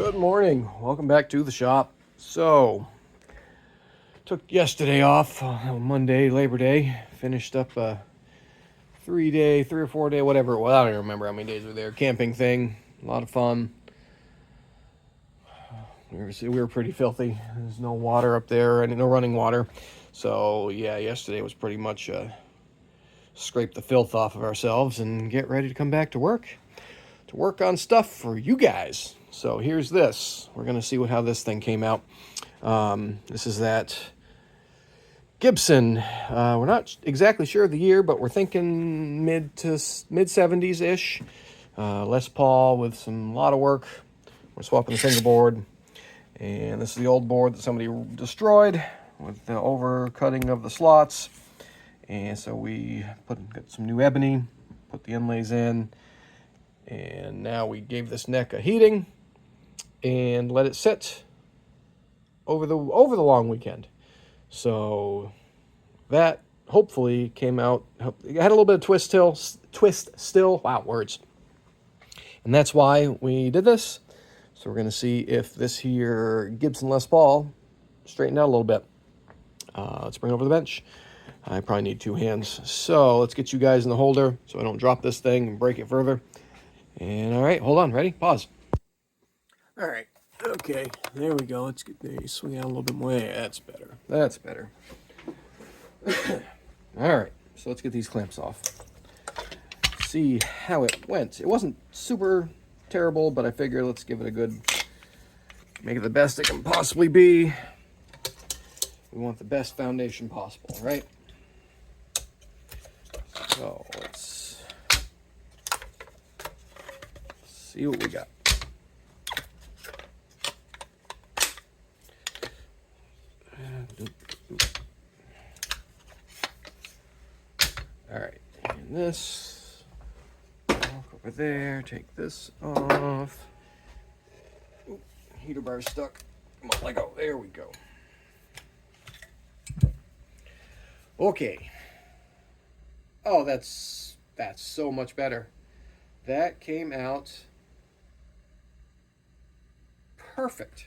Good morning. Welcome back to the shop. So, took yesterday off, Monday, Labor Day. Finished up a 3 or 4 day, whatever it was. I don't even remember how many days we were there. Camping thing. A lot of fun. We were pretty filthy. There's no water up there and no running water. So, yeah, yesterday was pretty much scrape the filth off of ourselves and get ready to come back to work. To work on stuff for you guys. So here's this. We're going to see how this thing came out. This is that Gibson. We're not exactly sure of the year, but we're thinking mid 70s-ish. Les Paul with a lot of work. We're swapping the fingerboard. And this is the old board that somebody destroyed with the overcutting of the slots. And so we got some new ebony, put the inlays in. And now we gave this neck a heating and let it sit over the long weekend. So that hopefully came out. It had a little bit of twist still. Wow, words. And that's why we did this. So we're going to see if this here Gibson Les Paul straightened out a little bit. Let's bring it over the bench. I probably need two hands. So let's get you guys in the holder so I don't drop this thing and break it further. And all right, hold on, ready? Pause. All right, okay, there we go. Let's get there. Swing out a little bit more. Yeah, that's better. That's better. All right, so let's get these clamps off. See how it went. It wasn't super terrible, but I figure let's give it a good, make it the best it can possibly be. We want the best foundation possible, right? So let's see what we got. All right, and this, walk over there, take this off. Ooh, heater bar's stuck. Come on, let go. There we go. Okay. Oh, that's so much better. That came out perfect.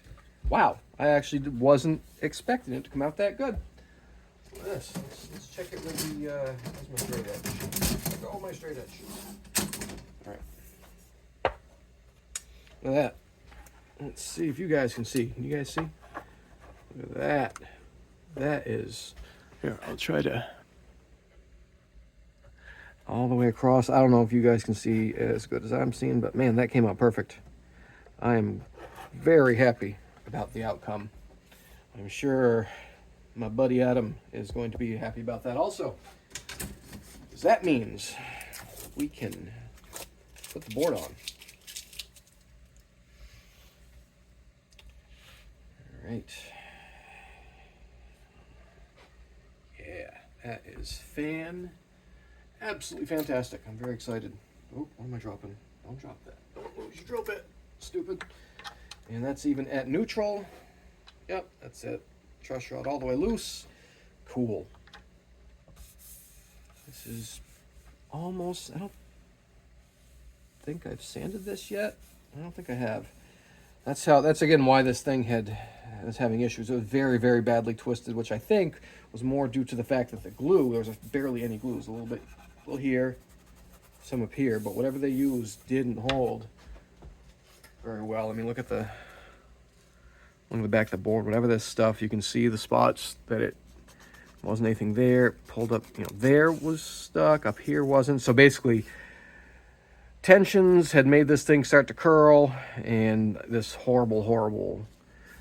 Wow, I actually wasn't expecting it to come out that good. Let's check it with the, where's my straight edge? Oh, my straight edge. All right. Look at that. Let's see if you guys can see. Can you guys see? Look at that. That is, here, I'll try to, all the way across. I don't know if you guys can see as good as I'm seeing, but man, that came out perfect. I am very happy about the outcome. I'm sure my buddy Adam is going to be happy about that also. Because that means we can put the board on. All right. Yeah, that is absolutely fantastic. I'm very excited. Oh, what am I dropping? Don't drop that. Don't lose your drill bit, stupid. And that's even at neutral. Yep, that's it. Truss rod all the way loose. Cool. This is almost, I don't think I've sanded this yet. I don't think I have. That's again why this thing was having issues. It was very, very badly twisted, which I think was more due to the fact that the glue, there was barely any glue. It was a little here, some up here, but whatever they used didn't hold very well. I mean, look at the back of the board, whatever this stuff, you can see the spots that it wasn't anything there. It pulled up, there was stuck, up here wasn't. So basically, tensions had made this thing start to curl, and this horrible,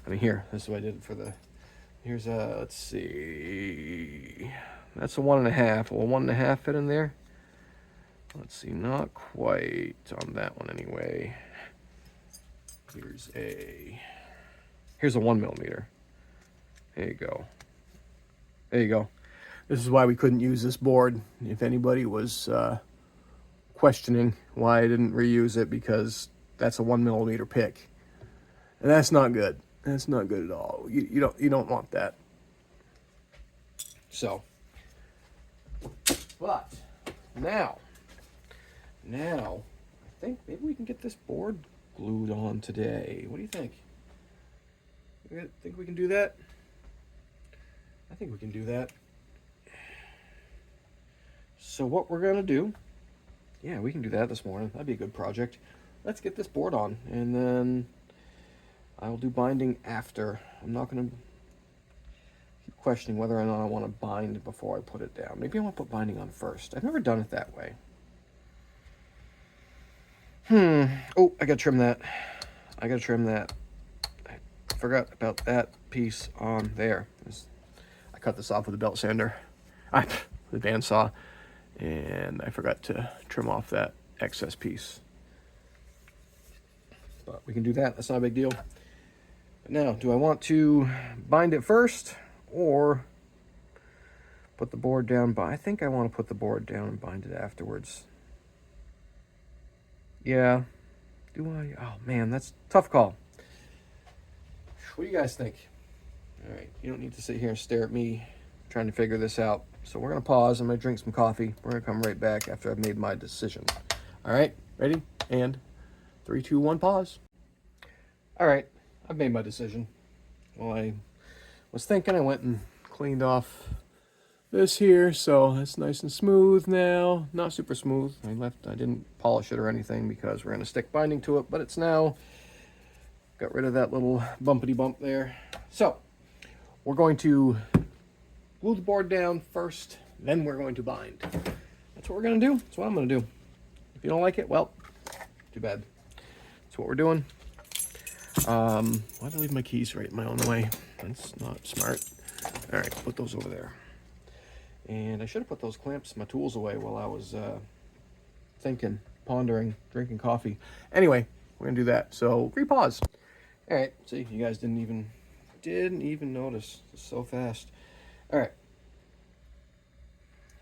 I mean, here, this is what I did for the, here's a, let's see, that's a 1.5. Will a 1.5 fit in there? Let's see, not quite on that one anyway. Here's a 1 millimeter. There you go. There you go. This is why we couldn't use this board. If anybody was questioning why I didn't reuse it, because that's a 1 millimeter pick, and that's not good. That's not good at all. You don't want that. So, but now I think maybe we can get this board glued on today. What do you think? Think we can do that? I think we can do that. So what we're gonna do, yeah, we can do that this morning. That'd be a good project. Let's get this board on, and then I'll do binding after. I'm not gonna keep questioning whether or not I want to bind before I put it down. Maybe I want to put binding on first. I've never done it that way. Oh, I gotta trim that. I gotta trim that. I forgot about that piece on there. I cut this off with a belt sander, with a bandsaw, and I forgot to trim off that excess piece. But we can do that. That's not a big deal. But now, do I want to bind it first or put the board down? But I think I want to put the board down and bind it afterwards. Yeah. Do I? Oh man, that's a tough call. What do you guys think? All right, you don't need to sit here and stare at me trying to figure this out. So we're gonna pause. I'm gonna drink some coffee. We're gonna come right back after I've made my decision. All right, ready? And 3, 2, 1, pause. All right, I've made my decision. Well, I was thinking, I went and cleaned off this here, so it's nice and smooth now. Not super smooth. I didn't polish it or anything because we're gonna stick binding to it, but it's now got rid of that little bumpity bump there. So we're going to glue the board down first, then we're going to bind. That's what we're gonna do. That's what I'm gonna do. If you don't like it, well, too bad. That's what we're doing. Why did I leave my keys right in my own way? That's not smart. All right, put those over there. And I should have put those clamps, my tools away while I was thinking, pondering, drinking coffee. Anyway, we're gonna do that. So re-pause. All right, see, you guys didn't even notice. It's so fast. All right,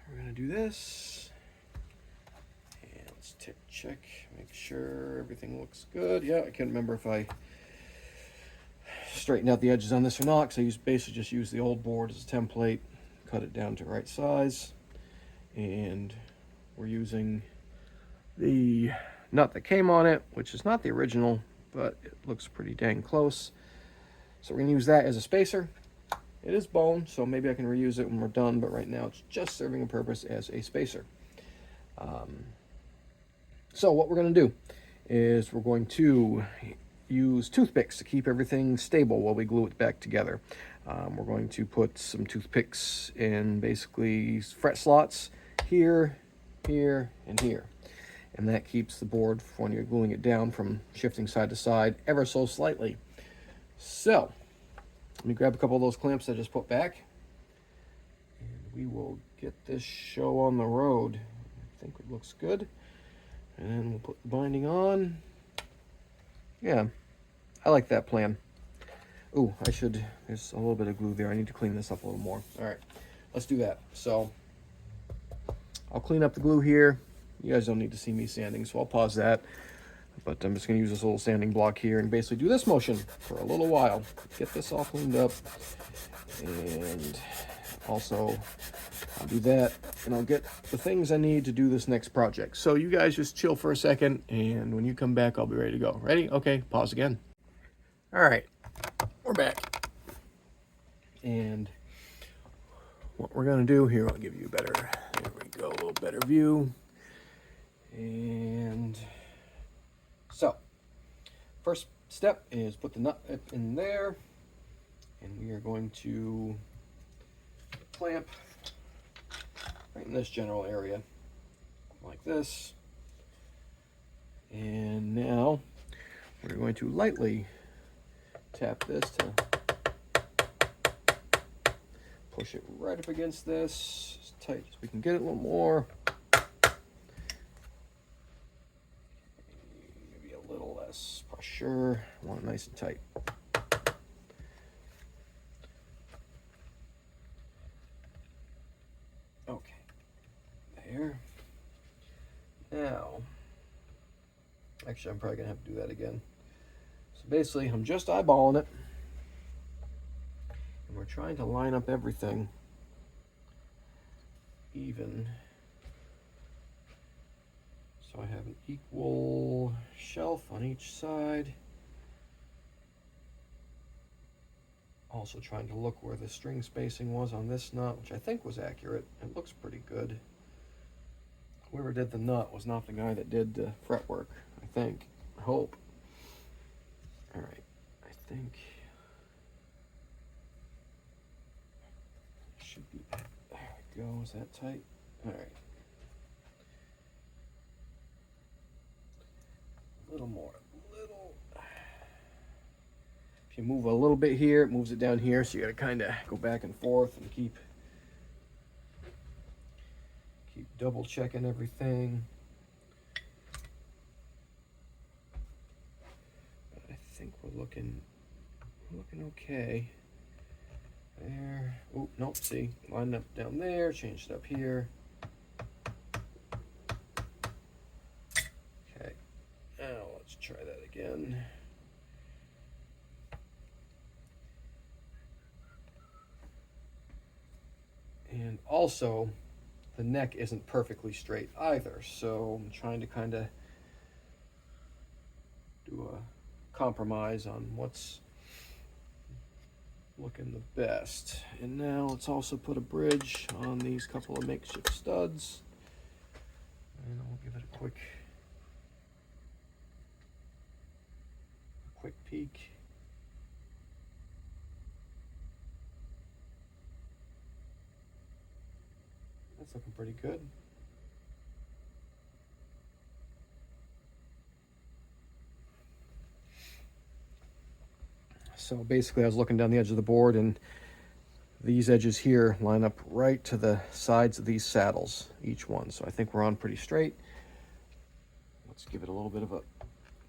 we're gonna do this. And let's check, make sure everything looks good. Yeah, I can't remember if I straightened out the edges on this or not, because I basically just used the old board as a template, cut it down to the right size, and we're using the nut that came on it, which is not the original, but it looks pretty dang close. So we're gonna use that as a spacer. It is bone, so maybe I can reuse it when we're done, but right now it's just serving a purpose as a spacer. So what we're gonna do is we're going to use toothpicks to keep everything stable while we glue it back together. We're going to put some toothpicks in basically fret slots here, here, and here. And that keeps the board, when you're gluing it down, from shifting side to side ever so slightly. So, let me grab a couple of those clamps I just put back, and we will get this show on the road. I think it looks good. And we'll put the binding on. Yeah, I like that plan. Ooh, there's a little bit of glue there. I need to clean this up a little more. All right, let's do that. So, I'll clean up the glue here. You guys don't need to see me sanding, so I'll pause that. But I'm just going to use this little sanding block here and basically do this motion for a little while. Get this all cleaned up. And also, I'll do that, and I'll get the things I need to do this next project. So you guys just chill for a second, and when you come back, I'll be ready to go. Ready? Okay, pause again. All right, we're back. And what we're going to do here, I'll give you a better, there we go, a little better view. And so, first step is put the nut in there, and we are going to clamp right in this general area, like this. And now we're going to lightly tap this to push it right up against this, as tight as we can get it, a little more. Pressure. I want it nice and tight. Okay. There. Now, actually, I'm probably going to have to do that again. So basically, I'm just eyeballing it. And we're trying to line up everything even, so So I have an equal shelf on each side. Also trying to look where the string spacing was on this nut, which I think was accurate. It looks pretty good. Whoever did the nut was not the guy that did the fretwork, I think. I hope. All right, I think it should be, there we go. Is that tight? All right. A little more, if you move a little bit here, it moves it down here, so you gotta kinda go back and forth and keep double checking everything. But I think we're looking okay. There. Oh, nope, see, lined up down there, changed it up here. Okay, now let's try that again. And also, the neck isn't perfectly straight either, so I'm trying to kind of do a compromise on what's looking the best. And now let's also put a bridge on these couple of makeshift studs, and I'll give it a quick peek. That's looking pretty good. So basically I was looking down the edge of the board, and these edges here line up right to the sides of these saddles, each one. So I think we're on pretty straight. Let's give it a little bit of a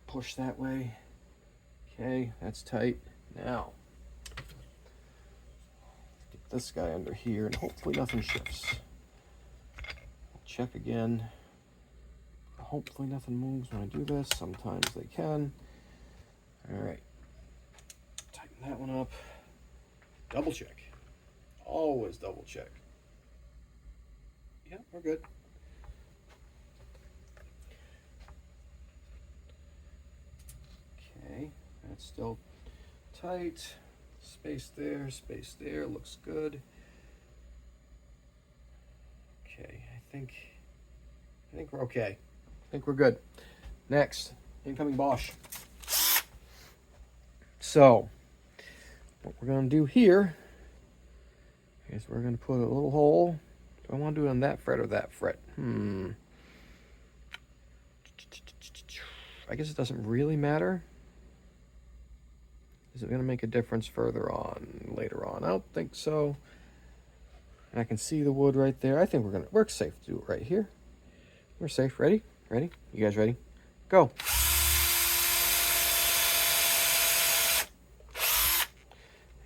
push that way. Okay, that's tight. Now, get this guy under here, and hopefully nothing shifts. Check again. Hopefully nothing moves when I do this. Sometimes they can. All right. Tighten that one up. Double check. Always double check. Yeah, we're good. Okay, that's still tight. Space there, looks good. Okay, I think we're okay. I think we're good. Next, incoming Bosch. So, what we're gonna do here is we're gonna put a little hole. Do I want to do it on that fret or that fret? I guess it doesn't really matter. Is it gonna make a difference later on? I don't think so. And I can see the wood right there. I think we're safe to do it right here. We're safe. Ready? Ready? You guys ready? Go.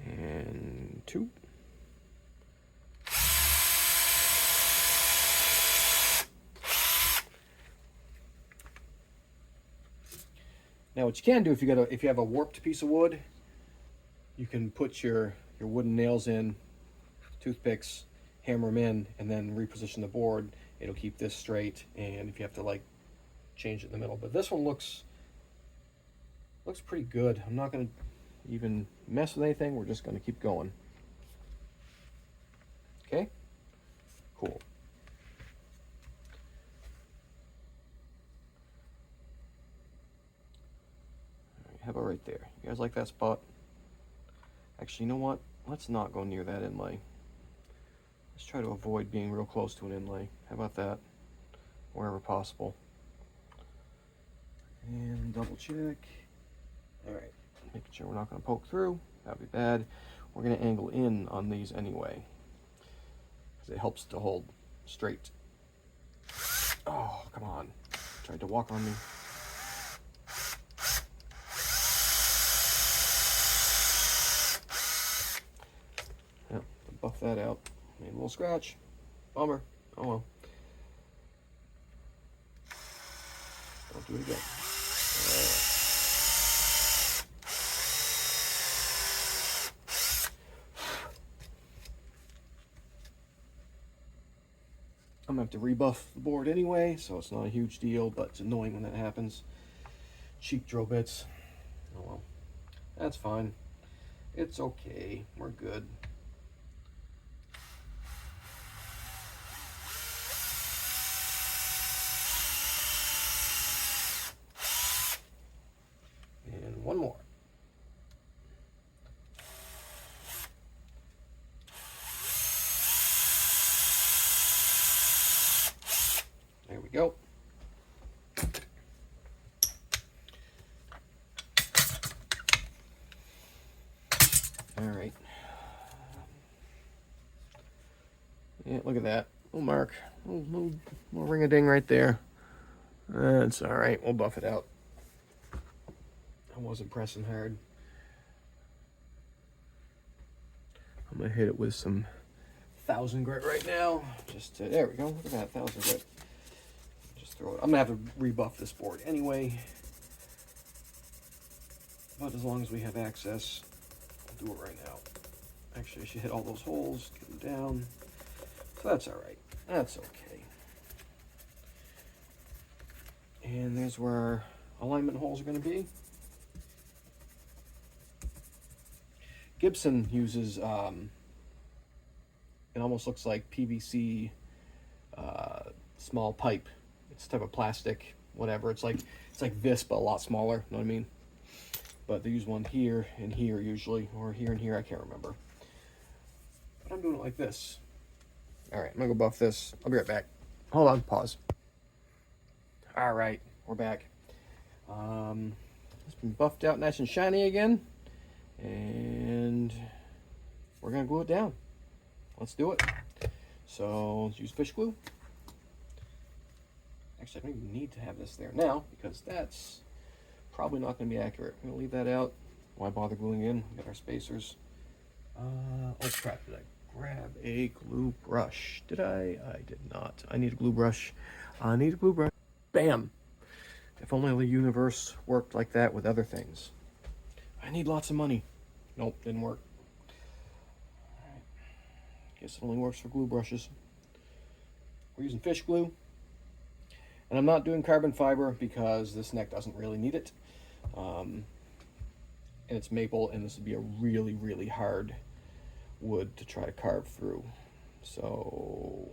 And 2. Now what you can do if you have a warped piece of wood, you can put your wooden nails in, toothpicks, hammer them in, and then reposition the board. It'll keep this straight, and if you have to like change it in the middle. But this one looks pretty good. I'm not gonna even mess with anything. We're just gonna keep going. Okay? Cool. How about right there? You guys like that spot? Actually, you know what? Let's not go near that inlay. Let's try to avoid being real close to an inlay. How about that? Wherever possible. And double check. All right, making sure we're not going to poke through. That'd be bad. We're going to angle in on these anyway, because it helps to hold straight. Oh, come on. Tried to walk on me. Yep, buff that out. Made a little scratch. Bummer. Oh well. Don't do it again. I'm gonna have to rebuff the board anyway, so it's not a huge deal, but it's annoying when that happens. Cheap drill bits. Oh well. That's fine. It's okay. We're good. And one more. There we go. All right. Yeah, look at that. Little mark. Little ring-a-ding right there. That's all right. We'll buff it out. I wasn't pressing hard. I'm going to hit it with some 1000 grit right now. There we go. Look at that, 1000 grit. Just throw it. I'm going to have to rebuff this board anyway. But as long as we have access, I'll do it right now. Actually, I should hit all those holes, get them down. So that's all right. That's okay. And there's where our alignment holes are going to be. Gibson uses, it almost looks like PVC small pipe. It's a type of plastic, whatever. It's like this, but a lot smaller. You know what I mean? But they use one here and here usually, or here and here. I can't remember. But I'm doing it like this. All right, I'm gonna go buff this. I'll be right back. Hold on, pause. All right, we're back. It's been buffed out nice and shiny again, and we're gonna glue it down. Let's do it. So let's use fish glue. Actually, I don't even need to have this there now because that's probably not going to be accurate. I'm going to leave that out. Why bother gluing in? We got our spacers. Oh crap, did I grab a glue brush? Did I? I did not. I need a glue brush. I need a glue brush. Bam! If only the universe worked like that with other things. I need lots of money. Nope, didn't work. Alright. Guess it only works for glue brushes. We're using fish glue. And I'm not doing carbon fiber because this neck doesn't really need it. And it's maple, and this would be a really, really hard wood to try to carve through. So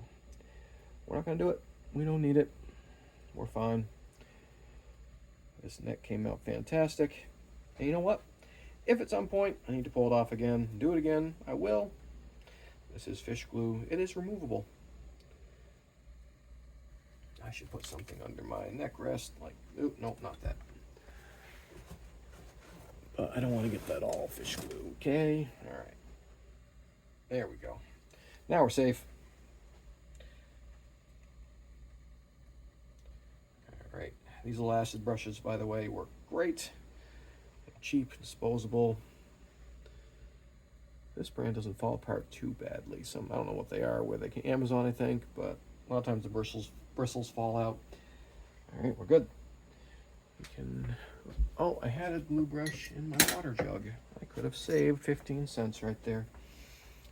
we're not going to do it. We don't need it. We're fine. This neck came out fantastic. And you know what? If at some point I need to pull it off again, do it again, I will. This is fish glue. It is removable. I should put something under my neck rest, like, oop, nope, not that. But I don't want to get that all fish glue, okay? All right. There we go. Now we're safe. All right. These little acid brushes, by the way, work great. Cheap, disposable. This brand doesn't fall apart too badly. I don't know what they are, where they can, Amazon, I think, but a lot of times the bristles fall out. All right, we're good. We can, oh, I had a glue brush in my water jug. I could have saved 15 cents right there.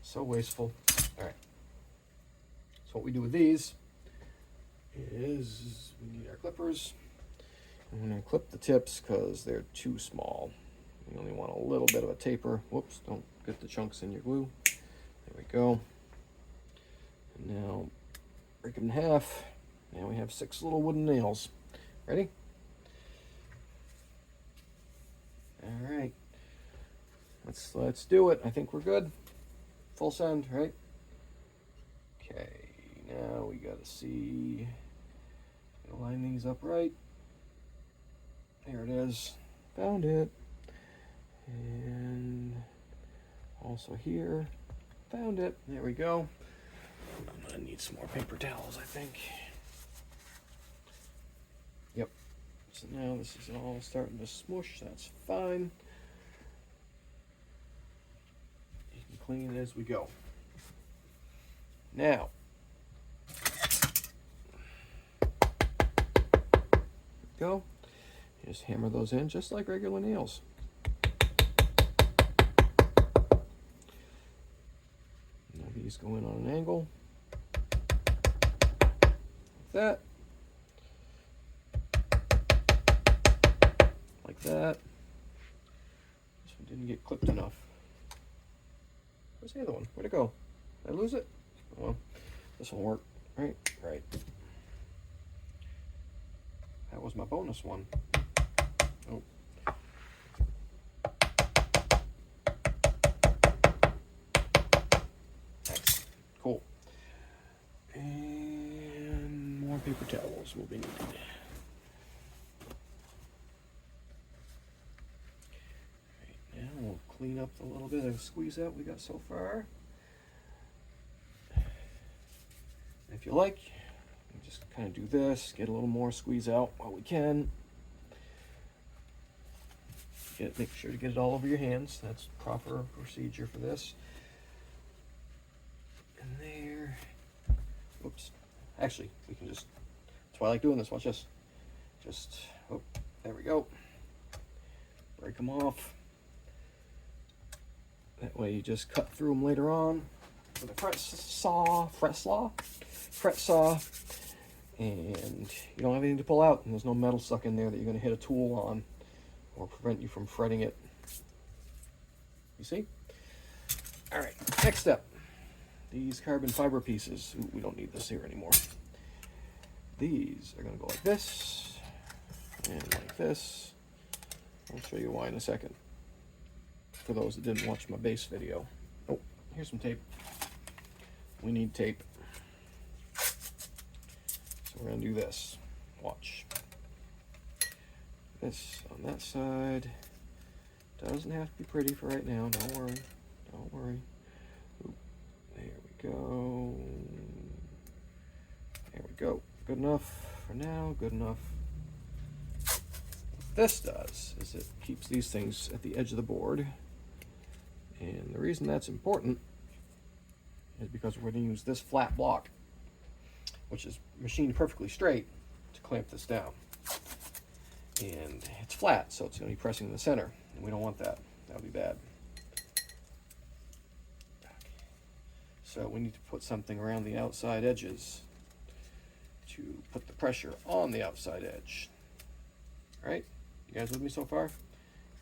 So wasteful. All right. So what we do with these is we need our clippers. I'm going to clip the tips because they're too small. You only want a little bit of a taper. Whoops, don't get the chunks in your glue. There we go. And now break them in half. Now we have 6 little wooden nails. Ready? All right. Let's do it. I think we're good. Full send, right? Okay. Now we gotta see. Line these up right. There it is. Found it. And also here. Found it. There we go. I'm gonna need some more paper towels, I think. Yep. So now this is all starting to smush. That's fine. You can clean it as we go. Now, go. Just hammer those in just like regular nails. Now these go in on an angle. that. Like that. This one didn't get clipped enough. Where's the other one? Where'd it go? Did I lose it? Oh, well, this will work. Right? Right. That was my bonus one. Oh. Excellent. Cool. And more paper towels will be needed. Right, now we'll clean up the little bit of squeeze out we got so far. If you like, you just kind of do this, get a little more squeeze out while we can. Make sure to get it all over your hands. That's proper procedure for this. And there. Oops. Actually, we can just, that's why I like doing this. Watch this. Just, oh, there we go. Break them off. That way you just cut through them later on with a fret saw, and you don't have anything to pull out, and there's no metal stuck in there that you're going to hit a tool on or prevent you from fretting it. You see? All right, next step. These carbon fiber pieces. Ooh, we don't need this here anymore. These are going to go like this and like this. I'll show you why in a second. For those that didn't watch my base video. Oh, here's some tape. We need tape. So we're going to do this. Watch. This on that side. Doesn't have to be pretty for right now. Don't worry. Don't worry. Oop. There we go. There we go. Good enough for now. Good enough. What this does is it keeps these things at the edge of the board. And the reason that's important is because we're going to use this flat block, which is machined perfectly straight, to clamp this down. And it's flat, so it's going to be pressing in the center, and we don't want that. That would be bad. So we need to put something around the outside edges to put the pressure on the outside edge. All right? You guys with me so far?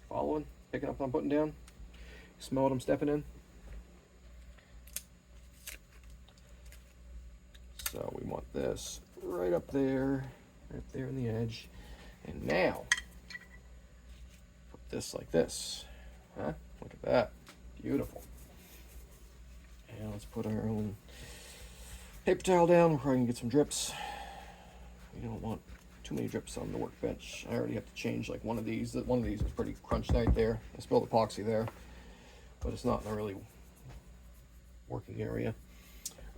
Following? Picking up what I'm putting down? Smell what I'm stepping in? So we want this right up there in the edge. And now, put this like this. Huh? Look at that. Beautiful. And let's put our own paper towel down. We're probably going to get some drips. We don't want too many drips on the workbench. I already have to change like one of these. One of these is pretty crunched right there. I spilled epoxy there, but it's not in a really working area.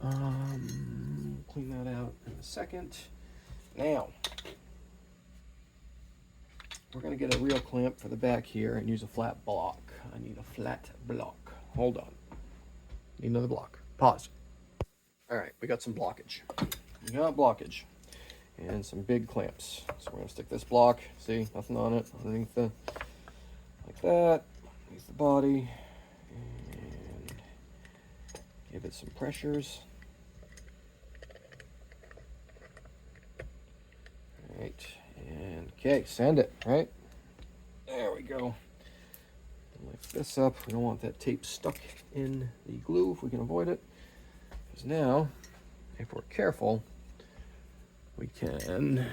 Clean that out in a second. Now, we're going to get a real clamp for the back here and use a flat block. I need a flat block. Hold on. Need another block. Pause. All right, we got some blockage. We got blockage and some big clamps. So we're going to stick this block. See, nothing on it. Underneath the, like that. Underneath the body. And give it some pressures. All right. And okay, sand it, right? There we go. Lift this up. We don't want that tape stuck in the glue if we can avoid it. Because now, if we're careful, we can,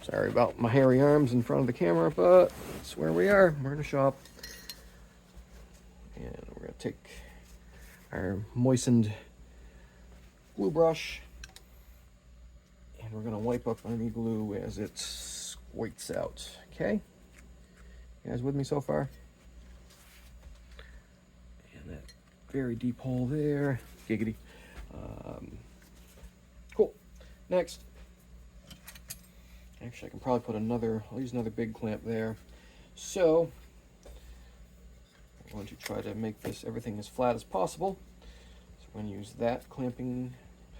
sorry about my hairy arms in front of the camera, but that's where we are. We're in a shop. And we're going to take our moistened glue brush and we're going to wipe up any glue as it squirts out. Okay? You guys with me so far? And that very deep hole there. Giggity. Cool. Next. Actually, I can probably put I'll use another big clamp there. So, I'm going to try to make everything as flat as possible. So we're going to use that clamping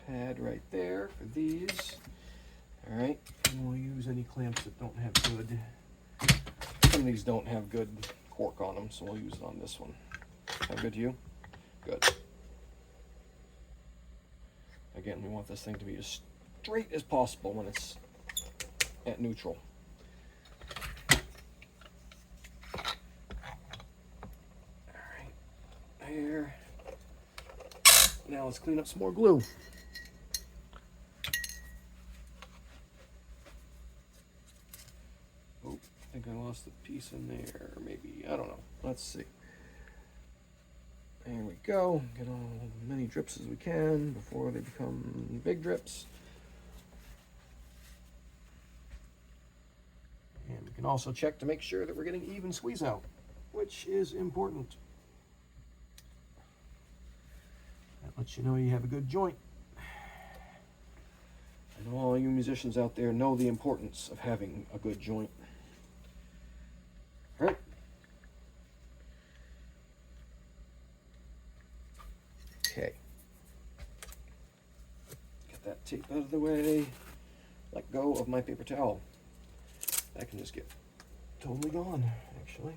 pad right there for these. All right, and we'll use any clamps that don't have good, some of these don't have good cork on them, so we'll use it on this one. Sound good to you? Good. Again, we want this thing to be as straight as possible when it's at neutral. Alright, there. Now let's clean up some more glue. Oh, I think I lost a piece in there, maybe, I don't know. Let's see. There we go. Get all as many drips as we can before they become big drips. And we can also check to make sure that we're getting even squeeze out, which is important. That lets you know you have a good joint. And all you musicians out there know the importance of having a good joint. All right. Okay. Get that tape out of the way. Let go of my paper towel. That can just get totally gone, actually.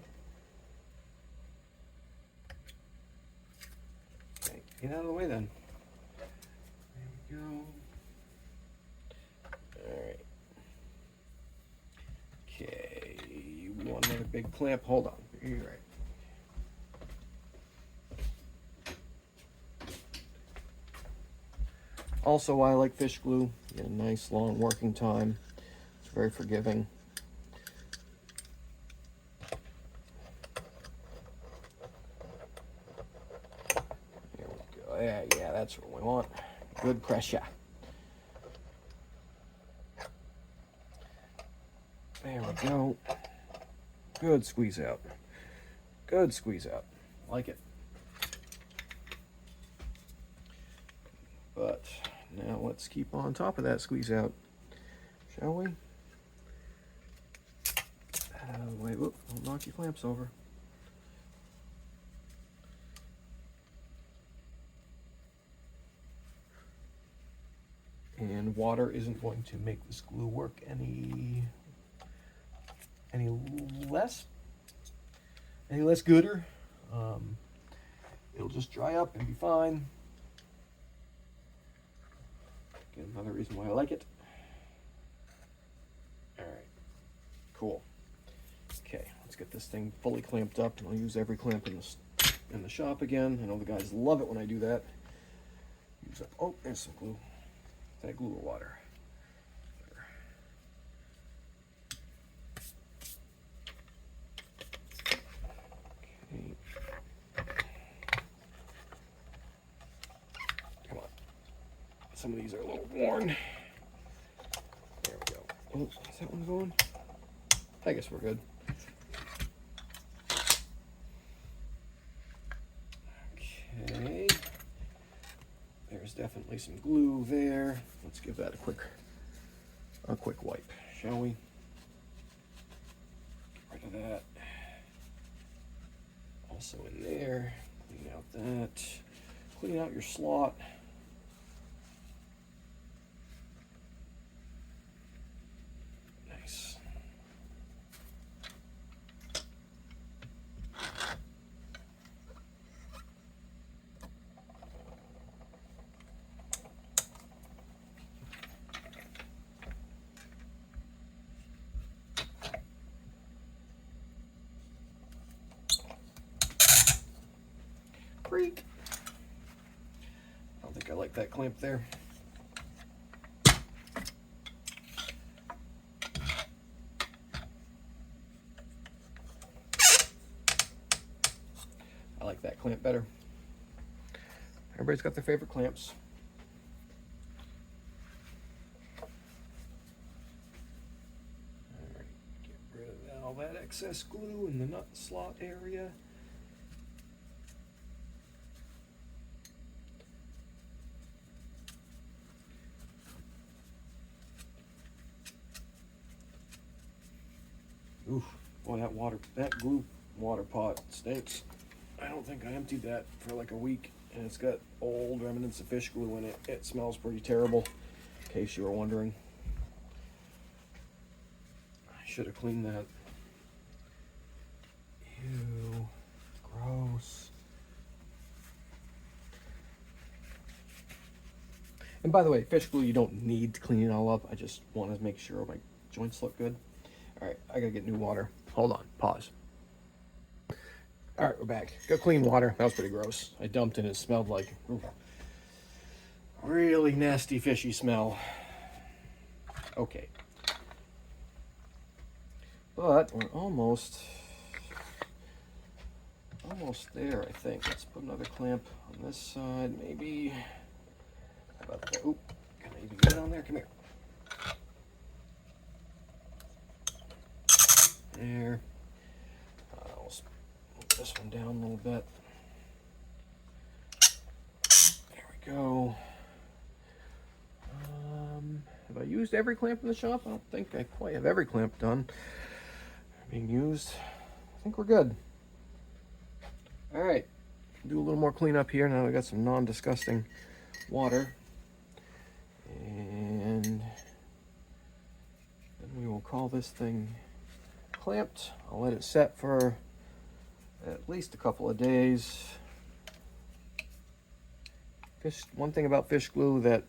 Okay, get out of the way then. There we go. Alright. Okay, you want another big clamp? Hold on. You're right. Also, I like fish glue. You get a nice long working time. It's very forgiving. There we go. Yeah, that's what we want. Good pressure. There we go. Good squeeze out. Good squeeze out. Like it. But now let's keep on top of that squeeze out, shall we? Wait, whoop, don't knock your clamps over. And water isn't going to make this glue work any less gooder. It'll just dry up and be fine. Again, another reason why I like it. All right, cool. Okay, let's get this thing fully clamped up, and I'll use every clamp in the shop again. I know the guys love it when I do that. Use up. Oh, there's some glue. Is that glue or water? Okay. Come on. Some of these are a little worn. There we go. Oh, is that one going? I guess we're good. Okay. There's definitely some glue there. Let's give that a quick wipe, shall we? Get rid of that. Also in there, clean out that. Clean out your slot. Nice. Freak. I don't think I like that clamp there. I like that clamp better. Everybody's got their favorite clamps. All right, get rid of all that excess glue in the nut slot area. Oof, boy, that glue water pot stinks. I don't think I emptied that for like a week, and it's got old remnants of fish glue in it. It smells pretty terrible, in case you were wondering. I should have cleaned that. Ew, gross. And by the way, fish glue, you don't need to clean it all up. I just want to make sure my joints look good. All right, I gotta get new water. Hold on, pause. All right, we're back. Got clean water. That was pretty gross. I dumped it and it smelled like really nasty fishy smell. Okay. But we're almost there, I think. Let's put another clamp on this side, maybe. How about that? Oop, can I even get on there? Come here. There. I'll move this one down a little bit. There we go. Have I used every clamp in the shop? I don't think I quite have every clamp done being used. I think we're good. All right, do a little more cleanup here. Now we got some non-disgusting water. And then we will call this thing clamped. I'll let it set for at least a couple of days. One thing about fish glue that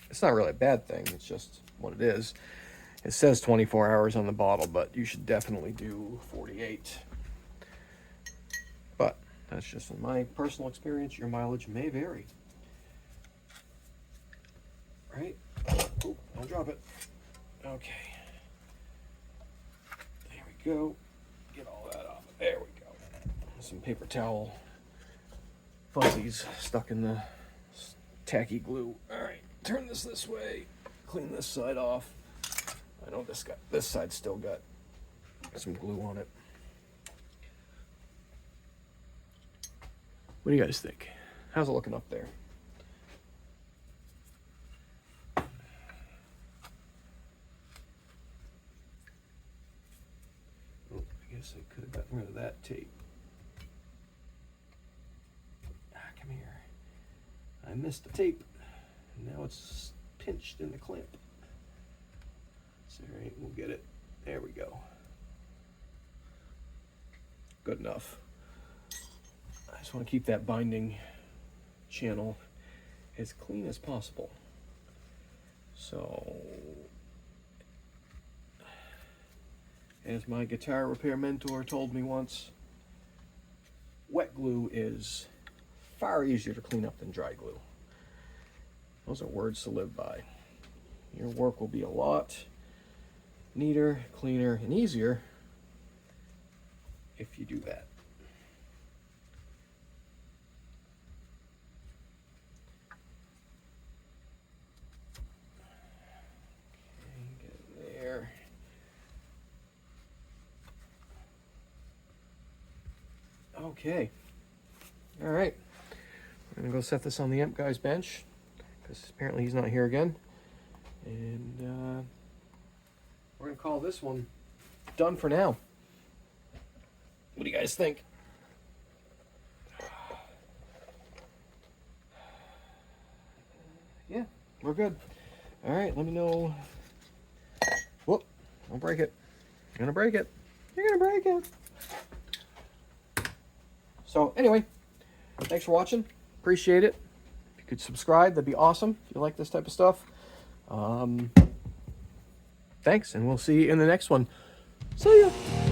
it's not really a bad thing, it's just what it is. It says 24 hours on the bottle, but you should definitely do 48. But that's just in my personal experience. Your mileage may vary. Right? Oh, don't drop it. Okay. There we go. Get all that off. There we go. Some paper towel fuzzies stuck in the tacky glue. All right, turn this way. Clean this side off. I know this side's still got some glue on it. What do you guys think? How's it looking up there? Oh, I guess I could have gotten rid of that tape. Come here. I missed the tape. And now it's pinched in the clamp. It's all right, we'll get it. There we go. Good enough. I just want to keep that binding channel as clean as possible. So, as my guitar repair mentor told me once, wet glue is far easier to clean up than dry glue. Those are words to live by. Your work will be a lot neater, cleaner, and easier if you do that. Okay, get it there. Okay. All right. We're gonna go set this on the amp guy's bench because apparently he's not here again. And we're gonna call this one done for now. What do you guys think? Yeah, we're good. All right, let me know. Whoop, don't break it. You're gonna break it. You're gonna break it. So anyway, thanks for watching. Appreciate it. If you could subscribe, that'd be awesome. If you like this type of stuff. Thanks, and we'll see you in the next one. See ya.